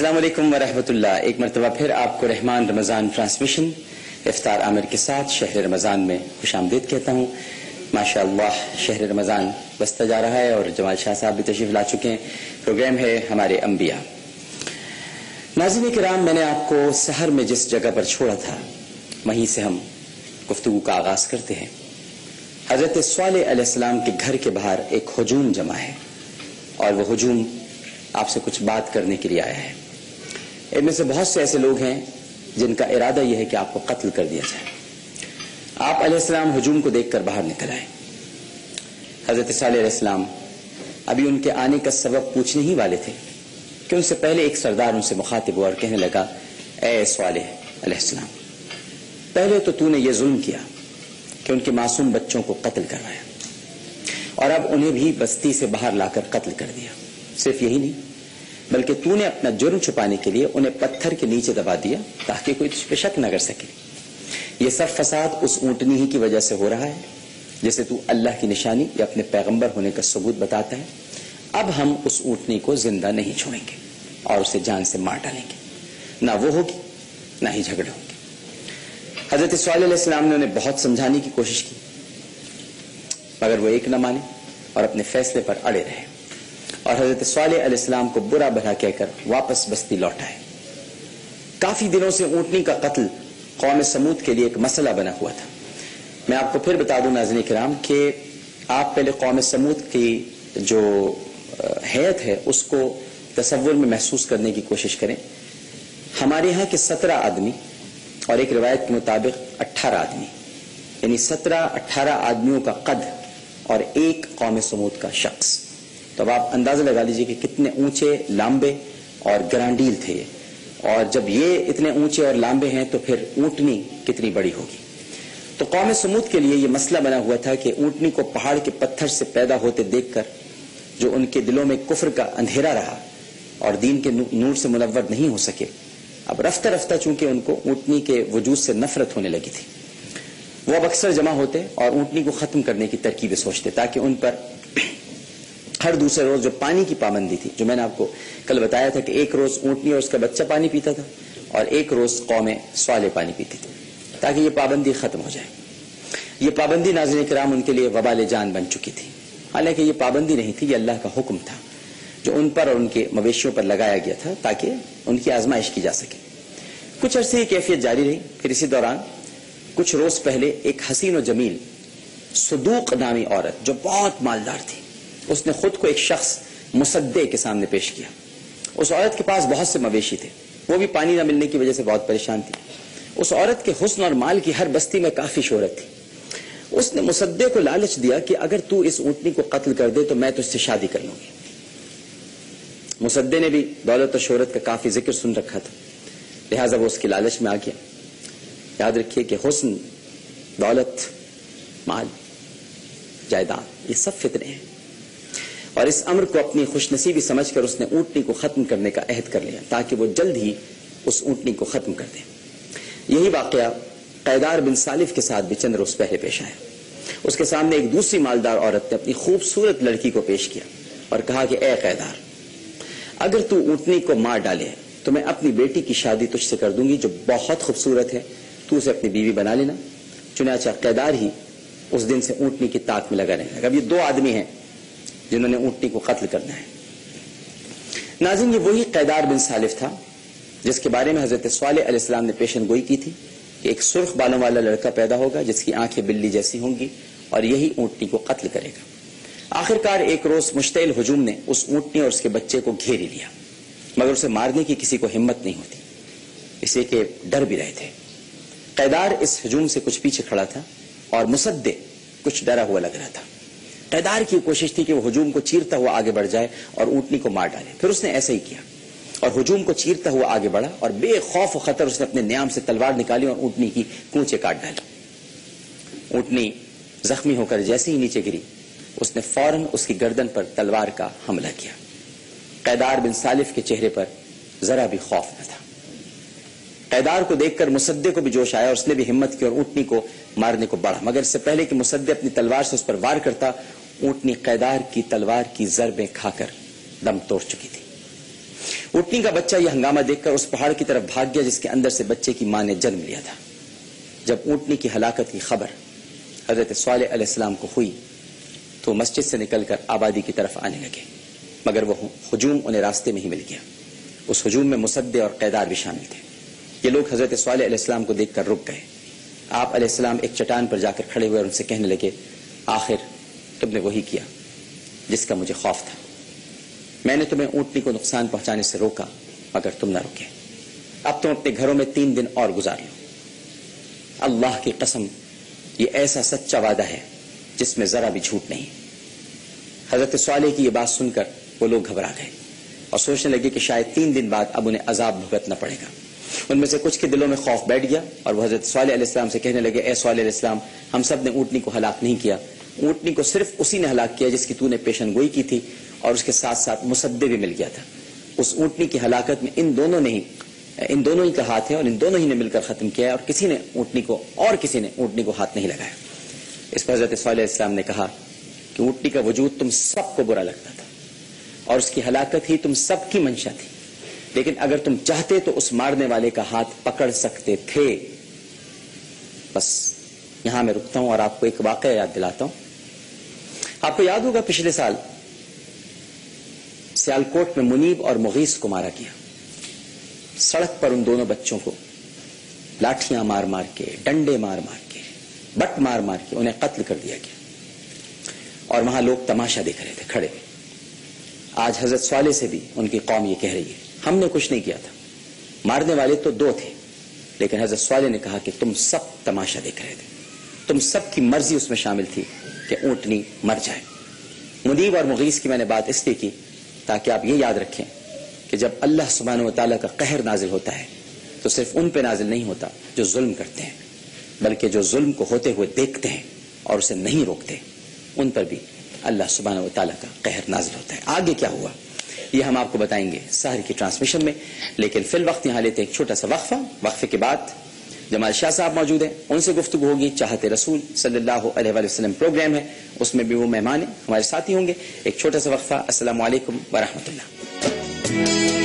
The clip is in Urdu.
السلام علیکم ورحمۃ اللہ. ایک مرتبہ پھر آپ کو رحمان رمضان ٹرانسمیشن افطار عامر کے ساتھ شہر رمضان میں خوش آمدید کہتا ہوں. ماشاء اللہ شہر رمضان بستا جا رہا ہے اور جمال شاہ صاحب بھی تشریف لا چکے ہیں. پروگرام ہے ہمارے انبیاء. ناظرین کرام، میں نے آپ کو سحر میں جس جگہ پر چھوڑا تھا وہیں سے ہم گفتگو کا آغاز کرتے ہیں. حضرت صالح علیہ السلام کے گھر کے باہر ایک ہجوم جمع ہے اور وہ ہجوم آپ سے کچھ بات کرنے کے لیے آیا ہے. ان میں سے بہت سے ایسے لوگ ہیں جن کا ارادہ یہ ہے کہ آپ کو قتل کر دیا جائے. آپ علیہ السلام ہجوم کو دیکھ کر باہر نکل آئے. حضرت صالح علیہ السلام ابھی ان کے آنے کا سبب پوچھنے ہی والے تھے کہ ان سے پہلے ایک سردار ان سے مخاطب ہوا اور کہنے لگا، اے صالح علیہ السلام، پہلے تو نے یہ ظلم کیا کہ ان کے معصوم بچوں کو قتل کروایا اور اب انہیں بھی بستی سے باہر لا کر قتل کر دیا. صرف یہی نہیں بلکہ تو نے اپنا جرم چھپانے کے لیے انہیں پتھر کے نیچے دبا دیا تاکہ کوئی تجھ پہ شک نہ کر سکے. یہ سب فساد اس اونٹنی ہی کی وجہ سے ہو رہا ہے جسے تو اللہ کی نشانی یا اپنے پیغمبر ہونے کا ثبوت بتاتا ہے. اب ہم اس اونٹنی کو زندہ نہیں چھوڑیں گے اور اسے جان سے مار ڈالیں گے. نہ وہ ہوگی نہ ہی جھگڑے ہوں گے. حضرت صالح علیہ السلام نے انہیں بہت سمجھانے کی کوشش کی مگر وہ ایک نہ مانے اور اپنے فیصلے پر اڑے رہے اور حضرت صالح علیہ السلام کو برا بھلا کہہ کر واپس بستی لوٹ آئے. کافی دنوں سے اونٹنی کا قتل قوم سمود کے لیے ایک مسئلہ بنا ہوا تھا. میں آپ کو پھر بتا دوں ناظرین کرام کہ آپ پہلے قوم سمود کی جو حیت ہے اس کو تصور میں محسوس کرنے کی کوشش کریں. ہمارے یہاں کے 17 آدمی اور ایک روایت کے مطابق 18 آدمی، یعنی 17-18 آدمیوں کا قد اور ایک قوم سمود کا شخص. تو اب آپ اندازہ لگا لیجئے کہ کتنے اونچے، لامبے اور گرانڈیل تھے یہ. اور جب یہ اتنے اونچے اور لامبے ہیں تو پھر اونٹنی کتنی بڑی ہوگی. تو قوم سمود کے لیے یہ مسئلہ بنا ہوا تھا کہ اونٹنی کو پہاڑ کے پتھر سے پیدا ہوتے دیکھ کر جو ان کے دلوں میں کفر کا اندھیرا رہا اور دین کے نور سے منور نہیں ہو سکے، اب رفتہ رفتہ چونکہ ان کو اونٹنی کے وجود سے نفرت ہونے لگی تھی، وہ اب اکثر جمع ہوتے اور اونٹنی کو ختم کرنے کی ترکیبیں سوچتے تاکہ ان پر ہر دوسرے روز جو پانی کی پابندی تھی، جو میں نے آپ کو کل بتایا تھا کہ ایک روز اونٹنی اور اس کا بچہ پانی پیتا تھا اور ایک روز قوم صالح پانی پیتی تھی، تاکہ یہ پابندی ختم ہو جائے. یہ پابندی ناظرین کرام ان کے لیے وبال جان بن چکی تھی. حالانکہ یہ پابندی نہیں تھی، یہ اللہ کا حکم تھا جو ان پر اور ان کے مویشیوں پر لگایا گیا تھا تاکہ ان کی آزمائش کی جا سکے. کچھ عرصے یہ کیفیت جاری رہی. پھر اسی دوران کچھ روز پہلے ایک حسین و جمیل صدوق نامی عورت جو بہت مالدار تھی، اس نے خود کو ایک شخص مصدع کے سامنے پیش کیا. اس عورت کے پاس بہت سے مویشی تھے، وہ بھی پانی نہ ملنے کی وجہ سے بہت پریشان تھی. اس عورت کے حسن اور مال کی ہر بستی میں کافی شہرت تھی. اس نے مصدع کو لالچ دیا کہ اگر تو اس اونٹنی کو قتل کر دے تو میں تجھ سے شادی کر لوں گی. مصدع نے بھی دولت اور شہرت کا کافی ذکر سن رکھا تھا، لہٰذا وہ اس کی لالچ میں آ گیا. یاد رکھیے کہ حسن، دولت، مال، جائیداد یہ سب فتنے ہیں، اور اس امر کو اپنی خوش نصیبی سمجھ کر اس نے اونٹنی کو ختم کرنے کا عہد کر لیا تاکہ وہ جلد ہی اس اونٹنی کو ختم کر دے. یہی واقعہ قیدار بن سالف کے ساتھ بھی چند روز پہلے پیش آیا. اس کے سامنے ایک دوسری مالدار عورت نے اپنی خوبصورت لڑکی کو پیش کیا اور کہا کہ اے قیدار، اگر تو اونٹنی کو مار ڈالے تو میں اپنی بیٹی کی شادی تجھ سے کر دوں گی جو بہت خوبصورت ہے، تو اسے اپنی بیوی بنا لینا. چنانچہ قیدار ہی اس دن سے اونٹنی کی طاق میں لگا رہنے لگا. اب یہ 2 آدمی ہیں جنہوں نے اونٹنی کو قتل کرنا ہے. ناظرین، یہ وہی قیدار بن سالف تھا جس کے بارے میں حضرت صالح علیہ السلام نے پیشن گوئی کی تھی کہ ایک سرخ بالوں والا لڑکا پیدا ہوگا جس کی آنکھیں بلی جیسی ہوں گی اور یہی اونٹنی کو قتل کرے گا. آخرکار ایک روز مشتعل ہجوم نے اس اونٹنی اور اس کے بچے کو گھیر ہی لیا، مگر اسے مارنے کی کسی کو ہمت نہیں ہوتی، اس لیے کہ ڈر بھی رہے تھے. قیدار اس ہجوم سے کچھ پیچھے کھڑا تھا اور مصدع کچھ ڈرا ہوا لگ رہا تھا. قیدار کی کوشش تھی کہ وہ ہجوم کو چیرتا ہوا آگے بڑھ جائے اور اونٹنی کو مار ڈالے. پھر اس نے ایسا ہی کیا اور ہجوم کو چیرتا ہوا آگے بڑھا اور بے خوف و خطر اس نے اپنے نیام سے تلوار نکالی اور اونٹنی کی کونچے کاٹ ڈالی. اونٹنی زخمی ہو کر جیسے ہی نیچے گری، اس نے فوراً اس کی گردن پر تلوار کا حملہ کیا. قیدار بن سالف کے چہرے پر ذرا بھی خوف نہ تھا. قیدار کو دیکھ کر مصدع کو بھی جوش آیا اور اس نے بھی ہمت کی اور اونٹنی کو مارنے کو بڑھا، مگر اس سے پہلے کہ مصدع اپنی تلوار سے اس پر وار کرتا، اونٹنی قیدار کی تلوار کی ضربیں کھا کر دم توڑ چکی تھی. اونٹنی کا بچہ یہ ہنگامہ دیکھ کر اس پہاڑ کی طرف بھاگ گیا جس کے اندر سے بچے کی ماں نے جنم لیا تھا۔ جب اونٹنی کی ہلاکت کی خبر حضرت صالح علیہ السلام کو ہوئی تو مسجد سے نکل کر آبادی کی طرف آنے لگے، مگر وہ ہجوم انہیں راستے میں ہی مل گیا۔ اس ہجوم میں مصدع اور قیدار بھی شامل تھے۔ یہ لوگ حضرت صالح علیہ السلام کو دیکھ کر رک گئے۔ آپ علیہ السلام ایک چٹان پر جا کر کھڑے ہوئے اور ان سے کہنے لگے، آخر تم نے وہی کیا جس کا مجھے خوف تھا۔ میں نے تمہیں اونٹنی کو نقصان پہنچانے سے روکا مگر تم نہ رکے۔ اب تم اپنے گھروں میں 3 دن اور گزار لو۔ اللہ کی قسم یہ ایسا سچا وعدہ ہے جس میں ذرا بھی جھوٹ نہیں۔ حضرت صالح کی یہ بات سن کر وہ لوگ گھبرا گئے اور سوچنے لگے کہ شاید 3 دن بعد اب انہیں عذاب بھگتنا پڑے گا۔ ان میں سے کچھ کے دلوں میں خوف بیٹھ گیا اور وہ حضرت صالح علیہ السلام سے کہنے لگے، اے صالح علیہ السلام، ہم سب نے اونٹنی کو ہلاک نہیں کیا، اونٹنی کو صرف اسی نے ہلاک کیا جس کی تو نے پیشن گوئی کی تھی اور اس کے ساتھ ساتھ مصدع بھی مل گیا تھا۔ اس اونٹنی کی ہلاکت میں ان دونوں ہی کا ہاتھ ہے اور ان دونوں ہی نے مل کر ختم کیا ہے، اور کسی نے اونٹنی کو ہاتھ نہیں لگایا۔ اس پر حضرت صالح علیہ السلام نے کہا کہ اونٹنی کا وجود تم سب کو برا لگتا تھا اور اس کی ہلاکت ہی تم سب کی منشا تھی، لیکن اگر تم چاہتے تو اس مارنے والے کا ہاتھ پکڑ سکتے تھے۔ بس یہاں میں رکتا ہوں اور آپ کو ایک واقعہ یاد دلاتا ہوں۔ آپ کو یاد ہوگا پچھلے سال سیالکوٹ میں منیب اور مغیث کو مارا گیا۔ سڑک پر ان دونوں بچوں کو لاٹھیاں مار مار کے، ڈنڈے مار مار کے، بٹ مار مار کے انہیں قتل کر دیا گیا، اور وہاں لوگ تماشا دیکھ رہے تھے کھڑے۔ آج حضرت صالح سے بھی ان کی قوم یہ کہہ رہی ہے، ہم نے کچھ نہیں کیا تھا، مارنے والے تو 2 تھے، لیکن حضرت صالح نے کہا کہ تم سب تماشا دیکھ رہے تھے، تم سب کی مرضی اس میں شامل تھی کہ اونٹنی مر جائے۔ منیب اور مغیث کی میں نے بات اس لیے کی تاکہ آپ یہ یاد رکھیں کہ جب اللہ سبحانہ و تعالیٰ کا قہر نازل ہوتا ہے تو صرف ان پہ نازل نہیں ہوتا جو ظلم کرتے ہیں، بلکہ جو ظلم کو ہوتے ہوئے دیکھتے ہیں اور اسے نہیں روکتے، ان پر بھی اللہ سبحانہ و تعالیٰ کا قہر نازل ہوتا ہے۔ آگے کیا ہوا یہ ہم آپ کو بتائیں گے سحر کی ٹرانسمیشن میں، لیکن فی الوقت یہاں لیتے ایک چھوٹا سا وقفہ۔ وقفے کے بعد جمال شاہ صاحب موجود ہیں، ان سے گفتگو ہوگی۔ چاہتے رسول صلی اللہ علیہ وآلہ وسلم پروگرام ہے، اس میں بھی وہ مہمان ہیں، ہمارے ساتھی ہوں گے۔ ایک چھوٹا سا وقفہ۔ السلام علیکم ورحمۃ اللہ۔